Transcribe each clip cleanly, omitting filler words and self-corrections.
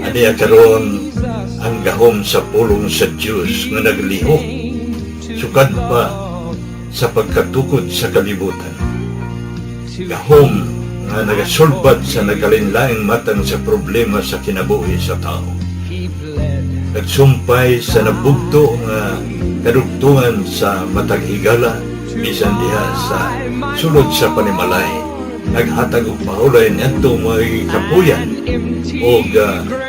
Aniya karon ang gahom sa pulong sa Diyos nga naglihok, sukad pa sa pagkatukod sa kalibutan. Gahom nga nagasulbad sa nagalinlaing matang sa problema sa kinabuhi sa tao. Nagsumpay sa nabugto nga kadugtungan sa matag higala, bisan diha sa sulod sa panimalay. Naghatag og mahulay ngadto mga kapuyan o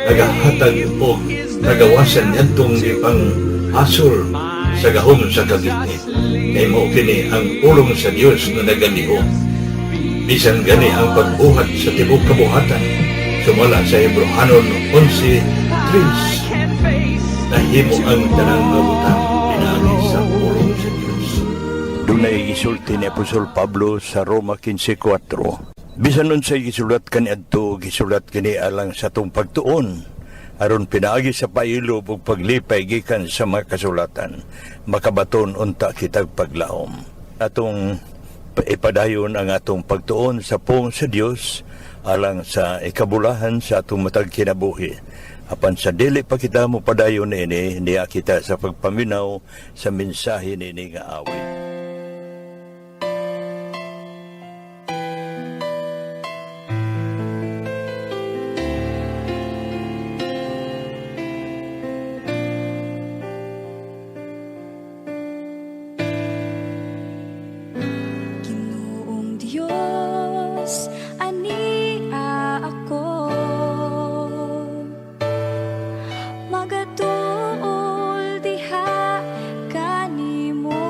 nagahatag og nagawasan ngadtong ipang hasol sa gahom sa kagitnit. Kay mao kini ang pulong sa Dios nga nagalihok. Bisan gani ang pagbuhat sa tibuok kabuhatan, sumala sa Hebrehanon 11:3, nahimo ang tanang mabutang pinaagi sa pulong sa Dios. Dunay gisulti ni Apostol Pablo sa Roma 15:4. Bisan nun sa gisulat kaniadto, gisulat kini alang sa tong pagtuon, aron pinaagi sa pailob ug paglipay gikan sa mga kasulatan, makabaton unta kitag paglaom. Atong ipadayon ang atong pagtuon sa pong sa Dios alang sa ikabulahan sa atong matag kinabuhi. Apan sa dili pa kita mo padayon ini, niya kita sa pagpaminaw sa mensahe nini nga awit. Ginoong Diyos, ania ako, magatuol diha kanimo.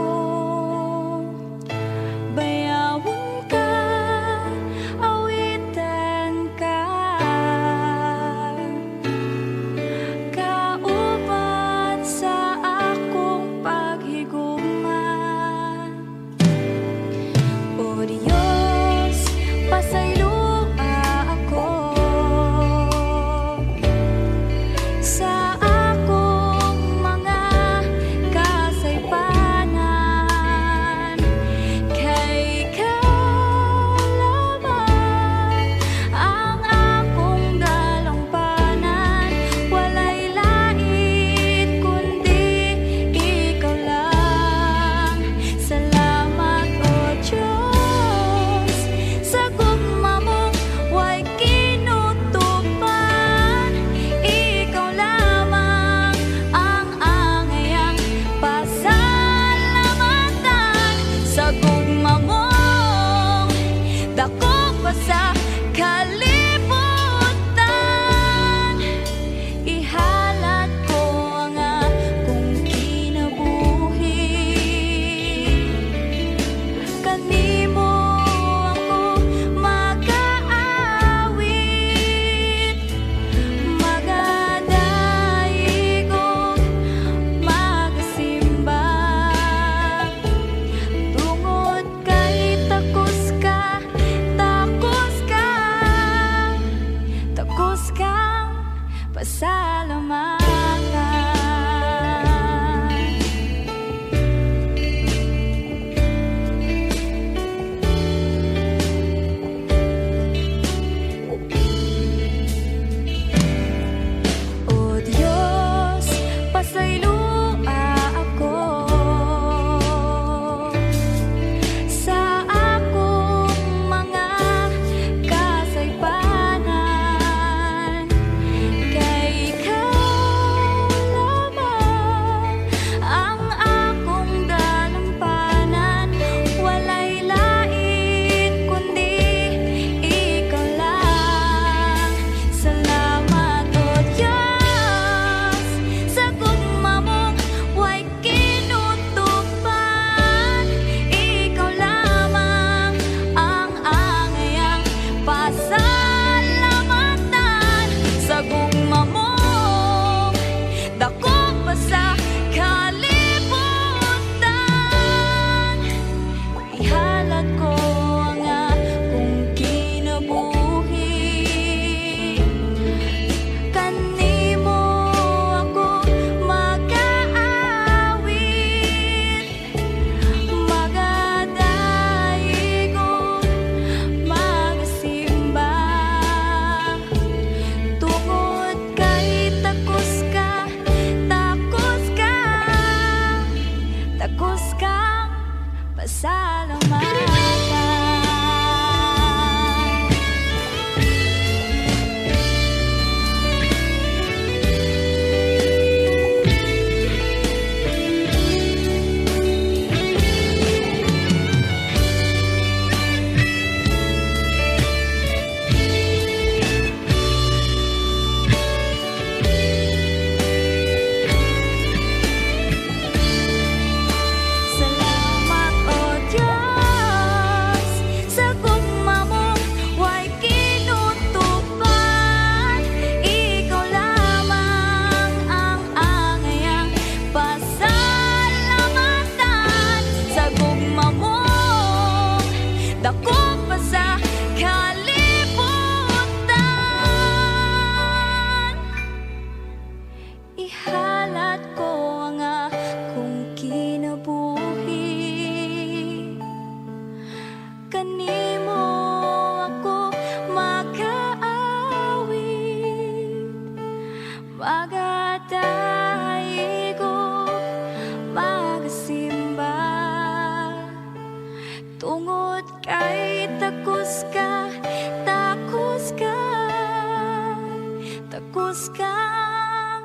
lubos kang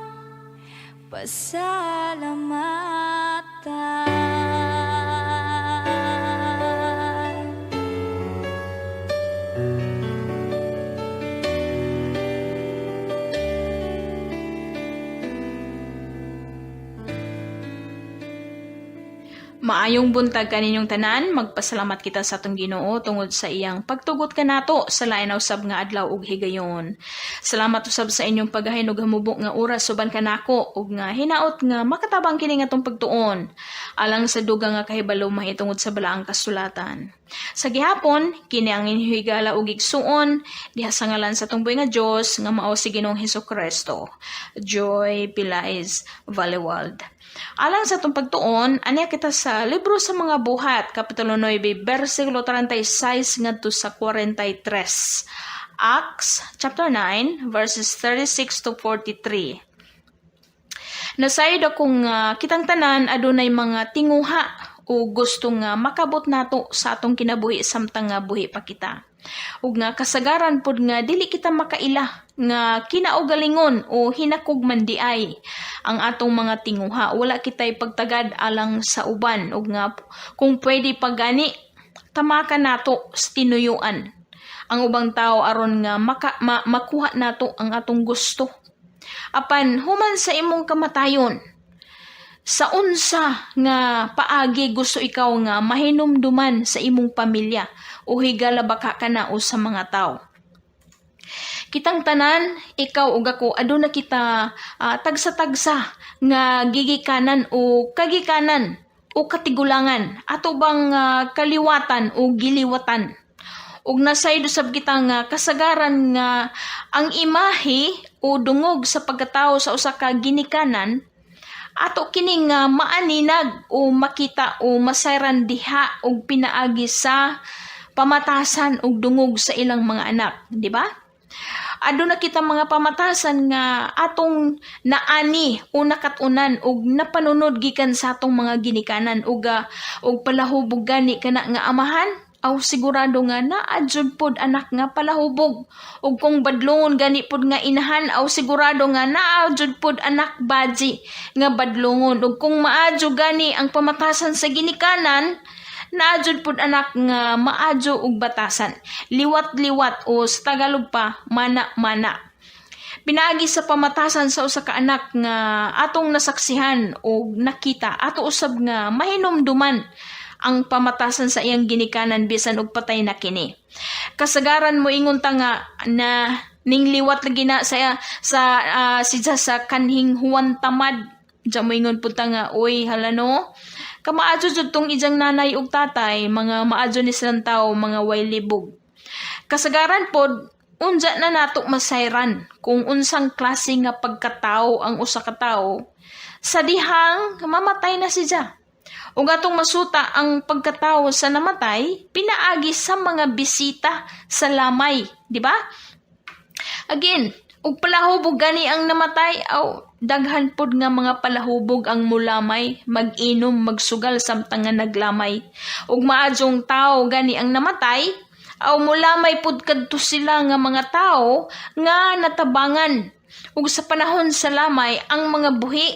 pasalamatan. Maayong buntag kaninyong tanan, magpasalamat kita sa atong Ginoo tungod sa iyang pagtugot kanato sa lain na usab nga adlaw ug higayon. Salamat usab sa inyong paghahin ug hamubok nga oras suban kanako ug nga hinaot nga makatabang kini nga atong pagtuon alang sa dugang nga kahibalo mahitungod sa balaang kasulatan. Sa gihapon, kini ang inyong higala ug igsuon diha sa ngalan sa atong buhi nga Dios nga mao si Ginoong Hesukristo. Joy Pilais Valewald. Alang sa itong pagtuon, aniya kita sa libro sa mga buhat, Kapitulo 9, versikulo 36 ngadto sa 43. Acts chapter 9, verses 36 to 43. Nasayod akong kitang tanan adunay mga tinguha o gusto nga makabot nato sa atong kinabuhi samtang nga buhi pa kita. Ug nga kasagaran pod nga dili kita makaila nga kinaugalingon o hinakugman diay ang atong mga tinguha. Wala kitay pagtagad alang sa uban ug nga kung pwede pagani tamakan nato sa tinuyuan ang ubang tao aron nga makuha nato ang atong gusto. Apan human sa imong kamatayon, sa unsa nga paagi gusto ikaw nga mahinumduman sa imong pamilya o higala baka kana o sa mga tao. Kitang tanan, ikaw ug ako aduna kita tagsa-tagsa nga gigikanan o kagikanan o katigulangan ato bang kaliwatan o giliwatan. Ug nasaydo sab kita nga kasagaran nga ang imahe o dungog sa pagkatao sa usa ka ginikanan ato kining maaninag o makita o masayran diha og pinaagi sa pamatasan og dungog sa ilang mga anak, di ba? Aduna kita mga pamatasan nga atong naani o nakatunan og napanunod gikan sa atong mga ginikanan og palahubog gani kana nga amahan aw sigurado nga naadjud pod anak nga palahubog ug kung badlongon gani pod nga inahan aw sigurado nga naadjud pod anak badji nga badlongon ug kung maadyo gani ang pamatasan sa ginikanan naadjud pod anak nga maadyo og batasan liwat-liwat o sa Tagalog pa mana-mana. Pinaagi sa pamatasan sa usa ka anak nga atong nasaksihan o nakita ato usab nga mahinumduman ang pamatasan sa iyang ginikanan bisan og patay na kini. Kasagaran mo ingon ta nga na ningliwat lagi na sa sa kanhing huwan tamad. Diyan mo ingon punta nga, oy halano, kamaadyo jud tong ijang nanay ug tatay, mga maadyo ni silang tao, mga way libog. Kasagaran pod, unja na nato masayran kung unsang klase nga pagkatao ang usa ka tawo sa dihang mamatay na siya. Ug atong masuta ang pagkatao sa namatay pinaagi sa mga bisita sa lamay, di ba? Again, ug palahubog gani ang namatay aw daghan pod nga mga palahubog ang mulamay, mag-inom, magsugal samtang nga naglamay. Ug maadyong tao gani ang namatay aw mulamay pod kadto sila nga mga tao nga natabangan. Ug sa panahon sa lamay ang mga buhi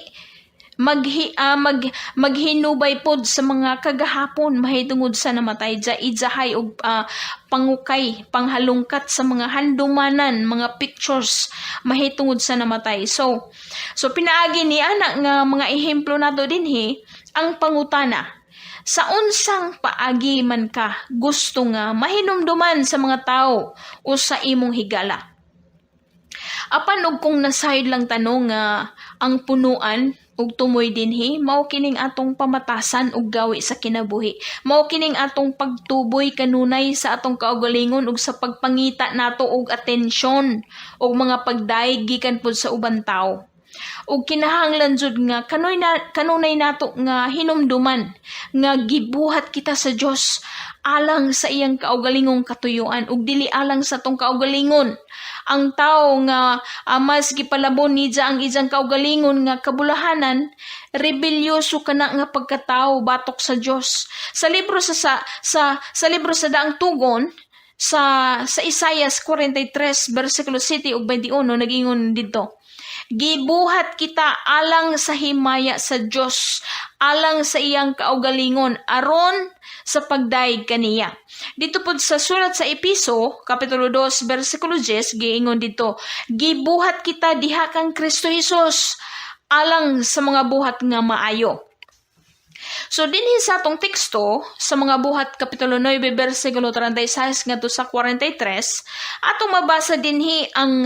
maghinubay pod sa mga kagahapon mahitungod sa namatay ijahay og pangukay panghalungkat sa mga handumanan mga pictures mahitungod sa namatay so pinaagi ni ana nga mga ehemplo nato dinhi ang pangutana sa unsang paagi man ka gusto nga mahinumduman sa mga tao o sa imong higala. Apan og kung nasayod lang tanong nga ang punuan ug tumoy dinhi mao kining atong pamatasan ug gawi sa kinabuhi, mao kining atong pagtuboy kanunay sa atong kaugalingon ug sa pagpangita nato og atensyon ug mga pagdaig gikan pud sa uban tawo. Ug kinahanglan jud nga kanunay nato nga hinumduman nga gibuhat kita sa Dios alang sa iyang kaugalingong katuyuan ug dili alang sa tong kaugalingon. Ang tao nga mas gipalabon niya ang ijang kaugalingon nga kabulahanan, rebelyoso kana nga pagkatao batok sa Dios. Sa libro sa libro sa Daang Tugon sa Isaias 43 versikulo 7 ug 21 nagingon didto. Gibuhat kita alang sa himaya sa Dios, alang sa iyang kaugalingon aron sa pagdaig kaniya. Dito pod sa sulat sa Episo, Kapitulo 2, versikulo 10, giingon dito, gibuhat kita diha kang Kristo Jesus, alang sa mga buhat nga maayo. So dinhi sa atong teksto sa mga buhat kapitulo 9 bersikulo 36 ngadto sa 43 atong mabasa dinhi ang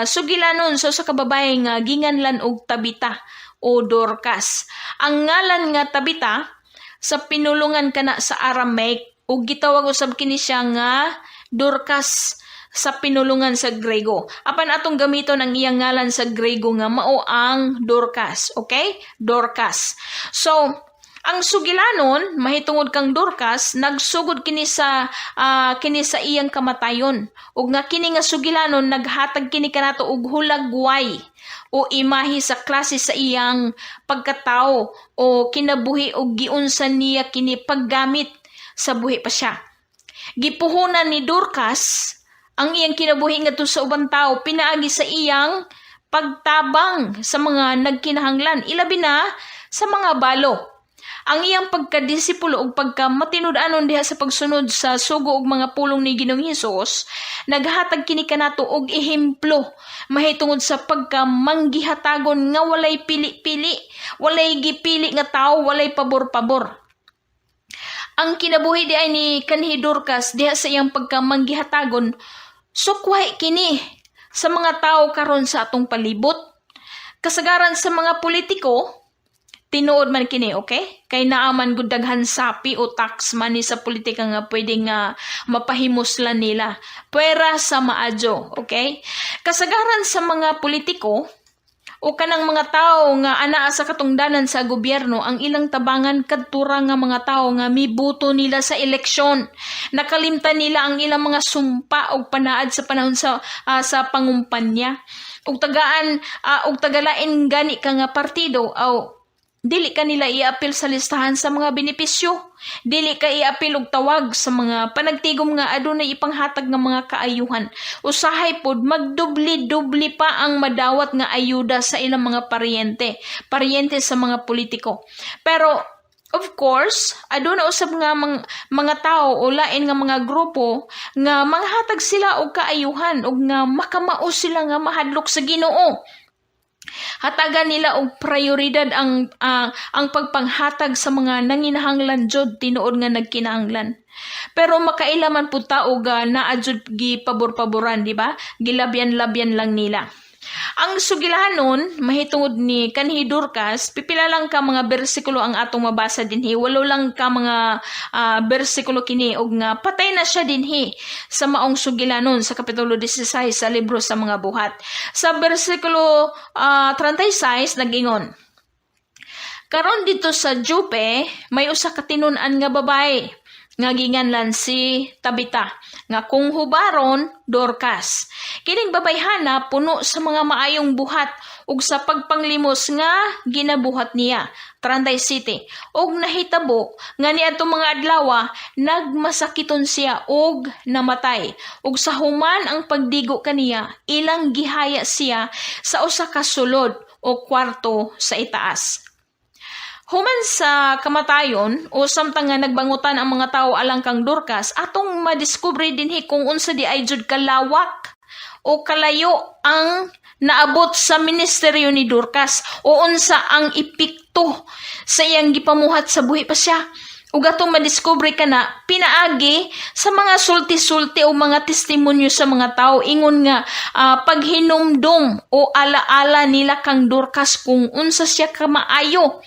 sugilanon sa usa ka babaye nga ginganlan og Tabita o Dorcas. Ang ngalan nga Tabita sa pinulungan kana sa Aramaic ug gitawag usab kini siya nga Dorcas sa pinulungan sa Grego. Apan atong gamiton ang iyang ngalan sa Grego nga mao ang Dorcas, okay? Dorcas. So ang sugilanon mahitungod kang Dorcas nagsugod kini sa iyang kamatayon ug nga kini nga sugilanon naghatag kini kanato og hulagway o imahe sa klase sa iyang pagkatao o kinabuhi og giunsan niya kini paggamit sa buhi pa siya. Gipuhunan ni Dorcas ang iyang kinabuhi ngadto sa ubang tao pinaagi sa iyang pagtabang sa mga nagkinahanglan ilabi na sa mga balo. Ang iyang pagkadisipulo ug pagkamatinud-anon diha sa pagsunod sa sugo ug mga pulong ni Ginoong Hesus, naghatag kini kanato og ehemplo mahitungod sa pagkamanggihatagon nga walay pili-pili, walay gipili nga tawo, walay pabor-pabor. Ang kinabuhi di ay ni kanhi Dorcas diha sa iyang pagkamanggihatagon, sukway kini sa mga tawo karon sa atong palibot. Kasagaran sa mga politiko, tinuod man kini, okay? Kay naaman gud daghan sapi o tax money sa politika nga pwedeng mapahimuslan nila. Pwera sa maadyo, okay? Kasagaran sa mga politiko o kanang mga tao nga anaa sa katungdanan sa gobyerno, ang ilang tabangan kadtura nga mga tao nga mibuto nila sa eleksyon. Nakalimtan nila ang ilang mga sumpa o panaad sa panahon sa pangumpanya. Ug tagalain gani ka nga partido o dili ka nila i-apil sa listahan sa mga benepisyo. Dili ka i-apil og tawag sa mga panagtigom nga adunay ipanghatag nga mga kaayuhan. Usahay pod magdubli-dubli pa ang madawat nga ayuda sa ilang mga paryente sa mga politiko. Pero of course, aduna usab nga mga tao o lain nga mga grupo nga manghatag sila og kaayuhan ug nga makamao sila nga mahadlok sa Ginoo. Hatagan nila og prioridad ang pagpanghatag sa mga nanginahanglan jud tinuod nga nagkinahanglan. Pero makailaman pud tao ga naa jud gipabor-paboran, di ba? Gilabyan-labyan lang nila. Ang sugilanon mahitungod ni kanhi Dorcas, pipila lang ka mga bersikulo ang atong mabasa dinhi, walo lang ka mga bersikulo kini og nga patay na siya dinhi sa maong sugilanon sa kapitulo 16 sa libro sa mga buhat. Sa bersikulo 36 nagingon, karon dito sa Jope may usa ka tinun-an nga babae nga ginganlan si Tabita, nga kung hubaron Dorcas. Kining babayhana puno sa mga maayong buhat ug sa pagpanglimos nga ginabuhat niya. 37. Og nahitabo nga niadtong mga adlaw nagmasakiton siya og namatay. Ug sa human ang pagdigo kaniya, ilang gihaya siya sa usa ka sulod o kwarto sa itaas. Human sa kamatayon o samtang nga nagbangutan ang mga tao alang kang Dorcas, atong madiskubre dinhi kung unsa di ay jud kalawak o kalayo ang naabot sa ministeryo ni Dorcas o unsa ang epekto sa iyang gipamuhat sa buhi pa siya. Ug atong madiskubre kana pinaagi sa mga sulti-sulti o mga testimonyo sa mga tao ingon nga paghinumdum o alaala nila kang Dorcas kung unsa siya kamaayo.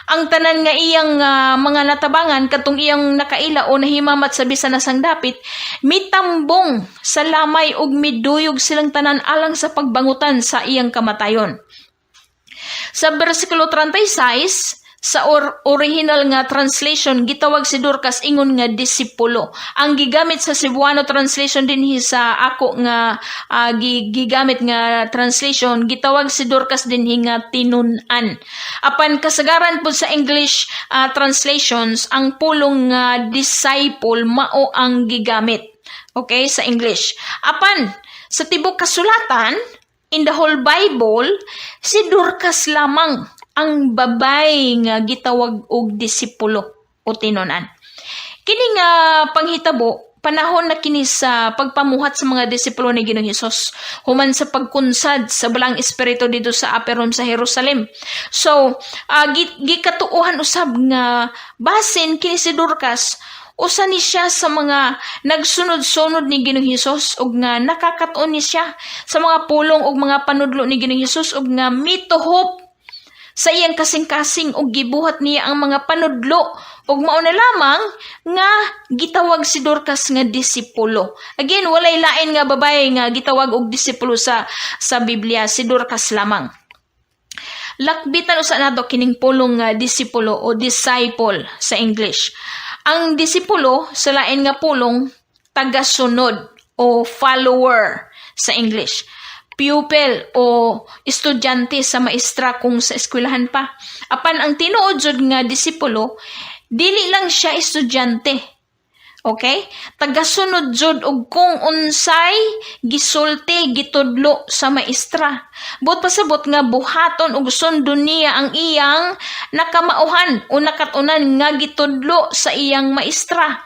Ang tanan nga iyang mga natabangan katong iyang nakaila o nahimamat sa bisan na sang dapit, mitambong sa lamay ug miduyog silang tanan alang sa pagbangutan sa iyang kamatayon. Sa bersikulo 36, sa original nga translation, gitawag si Dorcas ingon nga disipulo. Ang gigamit sa Cebuano translation dinhi sa ako nga gigamit nga translation, gitawag si Dorcas dinhi nga tinun-an. Apan kasagaran po sa English translations, ang pulong disciple mao ang gigamit. Okay, sa English. Apan sa tibok kasulatan, in the whole Bible, si Dorcas lamang ang babay nga gitawag og disipulo o tinunan. Kini nga panghitabo, panahon na kini sa pagpamuhat sa mga disipulo ni Ginoong Hesus human sa pagkunsad sa balang espiritu dito sa upper room sa Jerusalem. So, gikatuuhan usab nga basin kini si Dorcas, usa ni siya sa mga nagsunod-sunod ni Ginoong Hesus ug nga nakakatuon ni siya sa mga pulong ug mga panudlo ni Ginoong Hesus ug nga mituhop sa iyang kasing-kasing ug gibuhat niya ang mga panudlo ug mao na lamang nga gitawag si Dorcas nga disipulo. Again, walay lain nga babae nga gitawag og disipulo sa Biblia, si Dorcas lamang. Lakbitan usa nato kining pulong nga disipulo o disciple sa English. Ang disipulo sa lain nga pulong tagasunod o follower sa English. Pupil o estudyante sa maestra kung sa eskwelahan pa. Apan ang tinuod jud nga disipulo, dili lang siya estudyante. Okay? Tagasunod jud og kung unsay gisulti gitudlo sa maestra. Buot pasabot nga buhaton og sundon niya ang iyang nakamauhan o nakatunan nga gitudlo sa iyang maestra.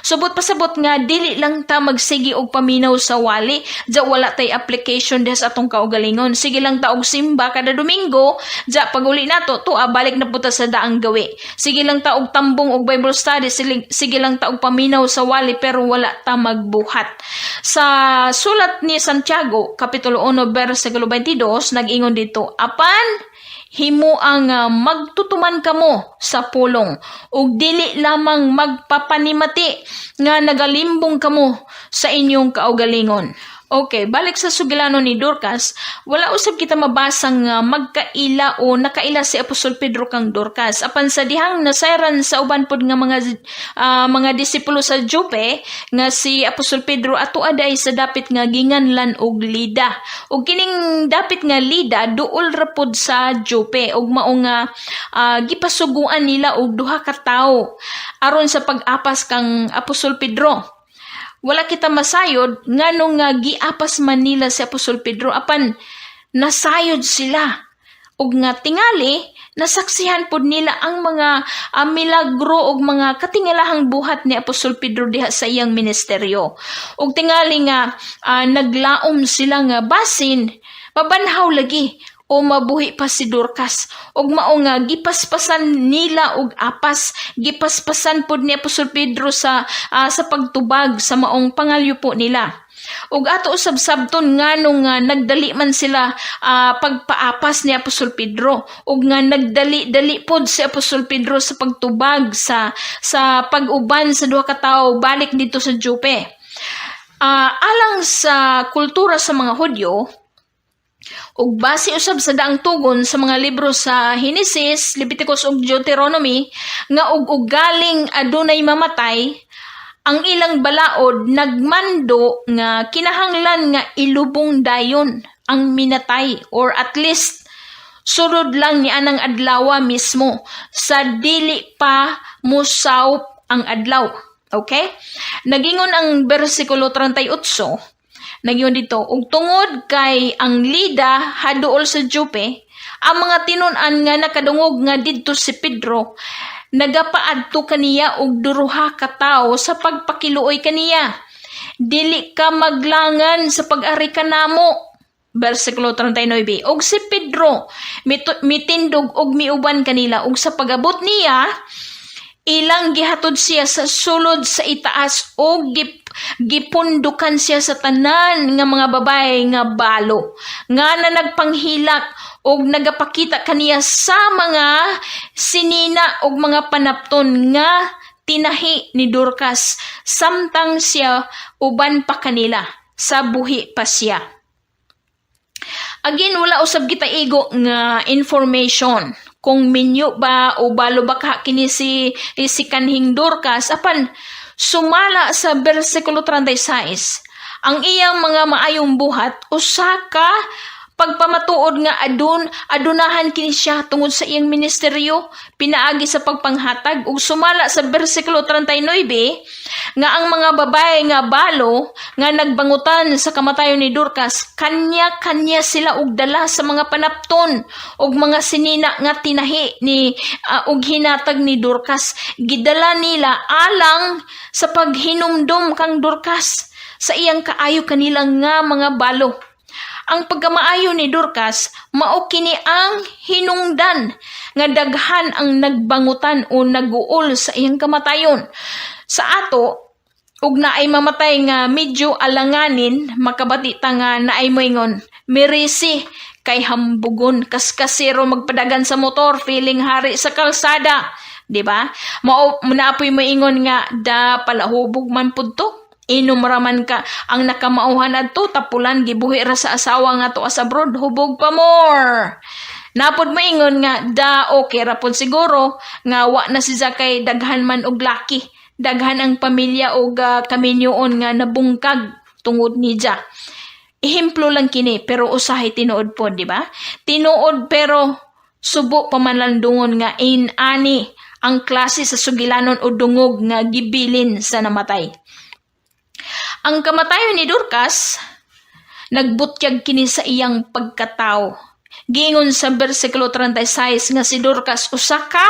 Subot pasabot nga dili lang ta magsigi og paminaw sa wali, ja wala tay application des atong kaugalingon. Sige lang ta og simba kada Domingo, ja paguli nato tuwa balik na puta sa daang gawi. Sige lang ta og tambong og Bible study, sige lang ta og paminaw sa wali pero wala ta magbuhat. Sa sulat ni Santiago kapitulo 1 bersikulo 22 nag-ingon dito, apan himo ang magtutuman kamo sa pulong ug dili lamang magpapanimati nga nagalimbong kamo sa inyong kaugalingon. Okay, balik sa sugilanon ni Dorcas, wala usab kita mabasang magkaila o nakaila si Apostol Pedro kang Dorcas. Apan sa dihang nasayran sa uban pod nga mga disipulo sa Jope nga si Apostol Pedro ato aday sa dapit nga ginganlan og Lida. Ug kining dapit nga Lida duol ra pod sa Jope ug mao nga gipasuguan nila og duha ka tawo aron sa pag-apas kang Apostol Pedro. Wala kita masayod nganong nga giapas man nila si Apostol Pedro, apan nasayod sila ug nga tingali nasaksihan pod nila ang mga milagro ug mga katingalahang buhat ni Apostol Pedro diha sa iyang ministeryo. Ug tingali nga naglaom sila nga basin mabanhaw lagi o mabuhi pa si Dorcas. Ug mao nga gipaspasan nila og apas, gipaspasan pod ni Apostol Pedro sa pagtubag sa maong pangalyo po nila. Ug ato usab sabton nganong nagdali man sila pagpaapas ni Apostol Pedro ug nga nagdali-dali pod si Apostol Pedro sa pagtubag sa pag-uban sa duha ka tawo balik dito sa Jope. Alang sa kultura sa mga Hudyo, ug base usab sa daang tugon sa mga libro sa Henesis, Leviticus ug Deuteronomy nga ug galing adunay mamatay, ang ilang balaod nagmando nga kinahanglan nga ilubong dayon ang minatay or at least surod lang ni anang adlaw mismo sa dili pa musawp ang adlaw. Okay? Nagingon ang bersikulo 38. Nagyon dito, ug tungod kay ang Lida haduol sa Jope, ang mga tinunan nga nakadungog nga didto si Pedro, nagapaadto kaniya og duruha ka tawo sa pagpakiluoy kaniya. Dili ka maglangan sa pag-ari kanamo. Bersikulo 39. Og si Pedro mitindog og miuban kanila ug sa pagabot niya ilang gihatod siya sa sulod sa itaas o gipundukan siya sa tanan nga mga babae nga balo nga na nagpanghilak og nagapakita kaniya sa mga sinina og mga panapton nga tinahi ni Dorcas samtang siya uban pa kanila sa buhi pa siya. Again, wala usab kita igo nga information kung minyo ba o balo ba ka kini si kanhing Dorcas. Apan sumala sa bersikulo 36, ang iyang mga maayong buhat usa ka pagpamatuod nga adunahan kini siya tungod sa iyang ministeryo, pinaagi sa pagpanghatag, ug sumala sa bersikulo 39 nga ang mga babae nga balo nga nagbangutan sa kamatayon ni Dorcas, kanya-kanya sila og dala sa mga panapton ug mga sinina nga tinahi ni ug hinatag ni Dorcas. Gidala nila alang sa paghinumdom kang Dorcas sa iyang kaayo kanila nga mga balo. Ang pagkamaayo ni Dorcas mao kini ang hinungdan nga daghan ang nagbangutan o naguol sa iyang kamatayon. Sa ato ug naay mamatay nga medyo alanganin, makabati ta nga naay moingon mirisi kay hambugon kaskasero magpadagan sa motor feeling hari sa kalsada, di ba? Mao naapoy mo ingon nga da palahubog man pud to. Inom raman ka ang nakamauhan adto tapulan gibuhi ra sa asawa nga to as abroad, hubog pa more. Napod maingon nga da okay ra pud siguro nga wa na si Zakay daghan man og laki, daghan ang pamilya og kaminyoon nga nabungkag tungod ni Ja. Ehemplo lang kini pero usahay tinuod pod, di ba? Tinuod pero subo pamanlandungon nga ani ang klase sa sugilanon o dungog nga gibilin sa namatay. Ang kamatayon ni Dorcas, nagbutyag kini sa iyang pagkatao. Gingon sa bersikulo 36 nga si Dorcas usa ka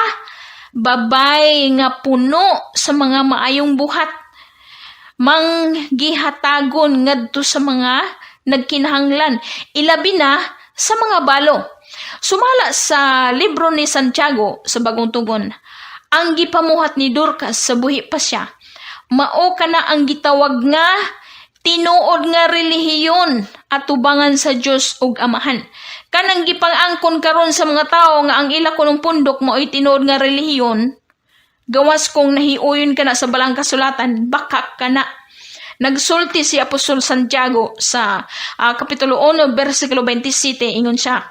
babay nga puno sa mga maayong buhat. Manggihatagon ngadto sa mga nagkinahanglan, ilabi na sa mga balo. Sumala sa libro ni Santiago sa Bagong Tugon, ang gipamuhat ni Dorcas sa buhi pa siya, mao kana ang gitawag nga tinuod nga relihiyon at tubangan sa Dios ug Amahan. Kanang gipang-angkon karon sa mga tao nga ang ila kunong pundok mao'y tinuod nga relihiyon, gawas kung nahiuyon kana sa balang kasulatan, bakak kana. Nagsulti si Apostol Santiago sa kapitulo 1 bersikulo 27, ingon siya,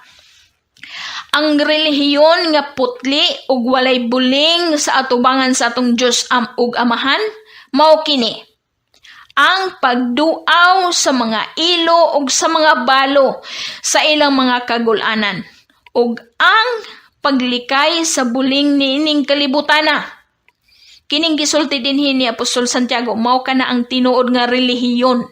ang relihiyon nga putli ug walay buling sa atubangan sa atong Dios ug Amahan mao kini ang pagduaw sa mga ilo ug sa mga balo sa ilang mga kagul-anan ug ang paglikay sa buling niining kalibutana. Kining gisulti dinhi ni Apostol Santiago mao kana ang tinuod nga relihiyon.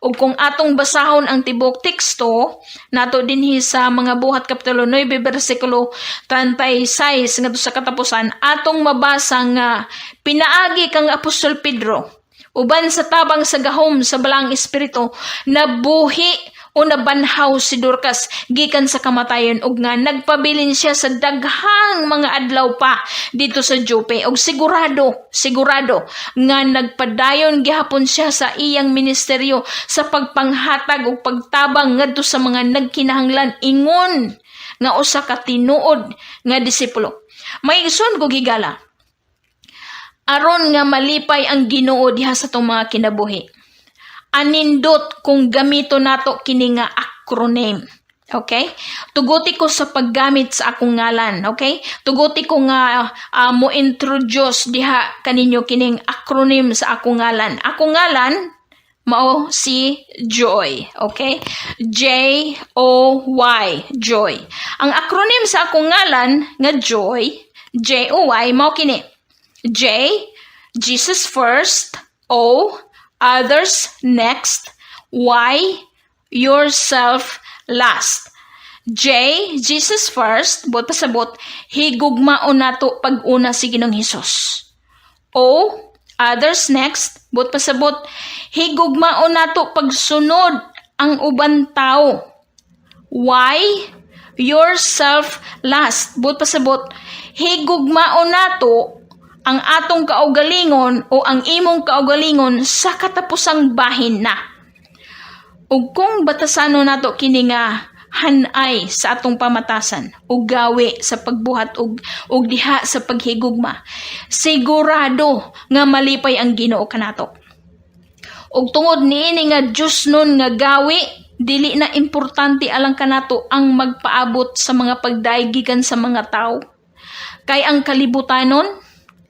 Ug kung atong basahon ang tibok teksto nato dinhi sa mga buhat kapitulo 9 bersikulo 36 ngadto sa katapusan, atong mabasa nga pinaagi kang Apostol Pedro uban sa tabang sa gahom sa balang espiritu nabuhi o nabanhaw si Dorcas gikan sa kamatayon ug nga nagpabilin siya sa daghang mga adlaw pa dito sa Joppe ug sigurado nga nagpadayon gihapon siya sa iyang ministeryo sa pagpanghatag ug pagtabang ngadto sa mga nagkinahanglan ingon nga usa ka tinuod nga disipulo. May ison ko gigala aron nga malipay ang Ginoo diha sa tong mga kinabuhi. Anindot kung gamito nato kini nga acronym. Okay? Tuguti ko sa paggamit sa akong ngalan. Okay? Tuguti ko nga mo introduce diha kaninyo kining acronym sa akong ngalan. Akong ngalan mao si Joy. Okay? J-O-Y. Joy. Ang acronym sa akong ngalan nga Joy, J-O-Y, mao kini. J, Jesus first. O, others next. Y, yourself last. J, Jesus first. Bot pasabot, higugmaon nato pag-una si Ginoong Hesus. O, others next. Bot pasabot, higugmaon nato pagsunod ang uban tao. Y, yourself last. Bot pasabot, higugmaon nato ang atong kaugalingon o ang imong kaugalingon sa katapusang bahin na. Ug kung batasano nato kini nga hanay sa atong pamatasan ug gawi sa pagbuhat ug diha sa paghigugma, sigurado nga malipay ang Ginoo kanato. Ug tungod niini nga Dios nun nga gawi, dili na importante alang kanato ang magpaabot sa mga pagdaig gikan sa mga tao. Kay ang kalibutanon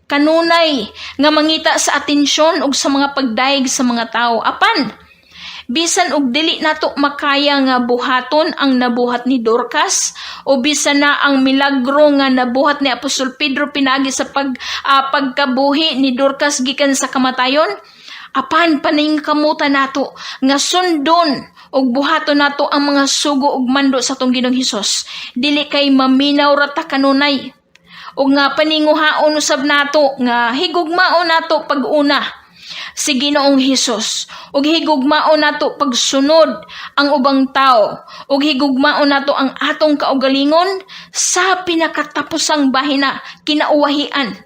kanunay nga mangita sa atensyon ug sa mga pagdaig sa mga tao. Apan, Bisan og dili nato makaya nga buhaton ang nabuhat ni Dorcas o bisan na ang milagro nga nabuhat ni Apostol Pedro pinagi sa pagkabuhi ni Dorcas gikan sa kamatayon, apan paningkamutan nato nga sundon ug buhaton nato ang mga sugo ug mando sa atong Ginoong Hesus. Dili kay maminaw ra ta kanunay. Ug nga paninguhaon usab nato nga higugmaon nato pag-una si Ginoong Hesus, ug higugmaon nato pagsunod ang ubang tao, ug higugmaon nato ang atong kaugalingon sa pinakatapusang bahina kinauwahian,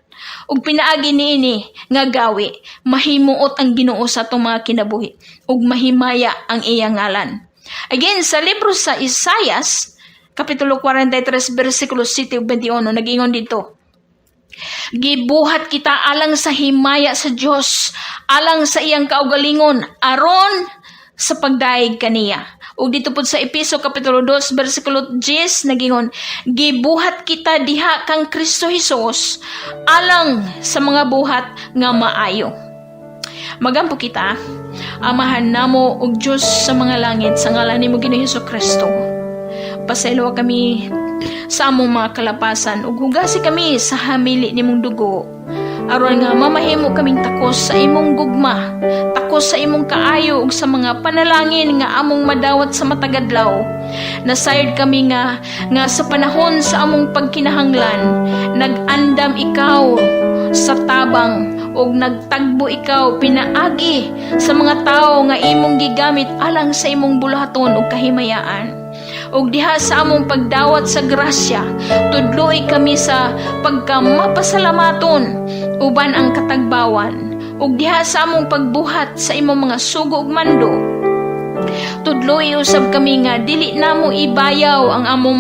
ug pinaagi niini nga gawi mahimuot ang Ginoo sa atong mga kinabuhi ug mahimaya ang iyang ngalan. Again, sa libro sa Isaias Kapitulo 43, versikulo 7 ug 21, nag-ingon dito, gibuhat kita alang sa himaya sa Dios, alang sa iyang kaugalingon, aron sa pagdaig kaniya. Ug dito po sa Epeso Kapitulo 2, versikulo 10, nagingon, gibuhat kita diha kang Kristo Hesus, alang sa mga buhat nga maayo. Magampo kita, amahan namo ug Dios sa mga langit, sa ngalan nimo Ginoong Hesukristo. Pasaylo kami sa among mga kalapasan ug hugasi kami sa hamili nimong dugo, aron nga mamahimo kaming takos sa imong gugma, takos sa imong kaayo ug sa mga panalangin nga among madawat sa matagadlaw. Nasayod kami nga sa panahon sa among pagkinahanglan, nag-andam ikaw sa tabang ug nagtagbo ikaw pinaagi sa mga tao nga imong gigamit alang sa imong bulahaton ug kahimayaan. ug diha sa among pagdawat sa grasya, tudloy kami sa pagkamapasalamaton uban ang katagbawan, ug diha sa among pagbuhat sa imong mga sugo ug mando. Tudloy usab kami nga dili namo ibayaw ang among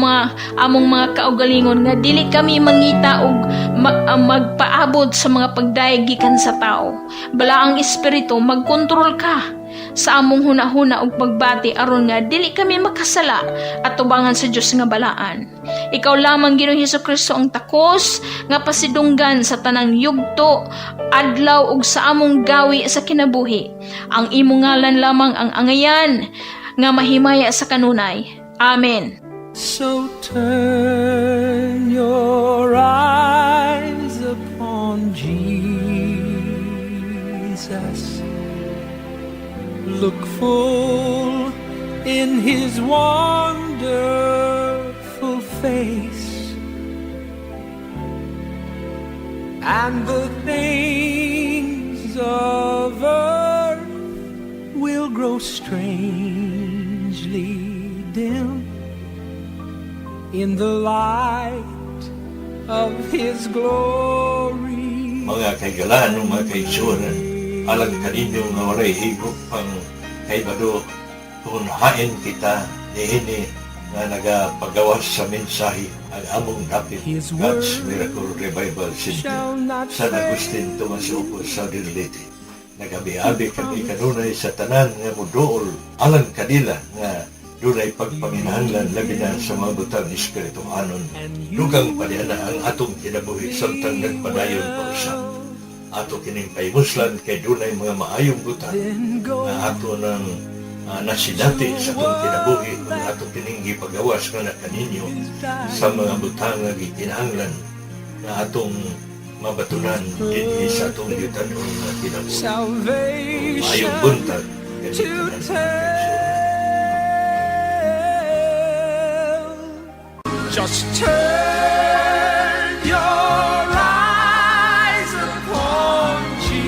mga kaugalingon, nga dili kami mangita og magpaabot sa mga pagdayeg gikan sa tao. Bala ang espiritu magkontrol ka sa among hunahuna ug pagbati aron nga dili kami makasala at tubangan sa Dios nga balaan. Ikaw lamang Ginoong Hesukristo ang takos nga pasidunggan sa tanang yugto, adlaw ug sa among gawi sa kinabuhi. Ang imong ngalan lamang ang angayan nga mahimaya sa kanunay. Amen. So turn your eyes upon Jesus. Look full in His wonderful face, and the things of earth will grow strangely dim in the light of His glory. Mga kaigalan, mga kaigsuran, alang kaninyo nga walay higop pang kaibado, tunhain kita niini nga nagapagawas sa mensahe ang among dapit God's Miracle Revival Center San Agustin, Tomas Opo, Southern Leyte. Nagabi-abi kami kanunay sa tanan nga muduol alang kanila nga dunay pagpanginahanglan labi na sa mga butang espirituhanon. Dugang paniana ang atong kinabuhi samtang nagpadayon pa usap. Ato kining paimuslan kay dunay mga maayong butang nga ato nang nasinati sa atong kinabuhi kung ato kining gipagawas nga na kaninyo sa mga butang nga gikinahanglan nga atong mabatunan dinhi sa atong gitanon nga kinabuhi. Maayong buntag ganito. Just turn your eyes upon Jesus.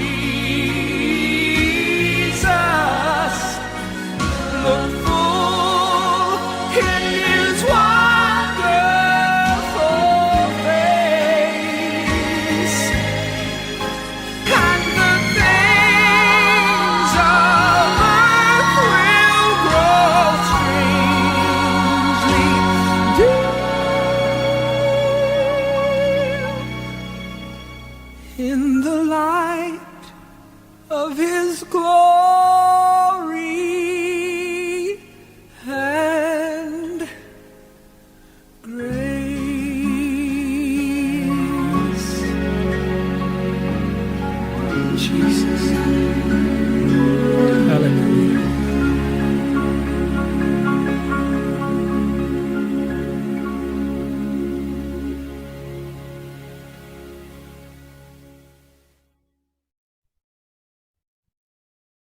Look full in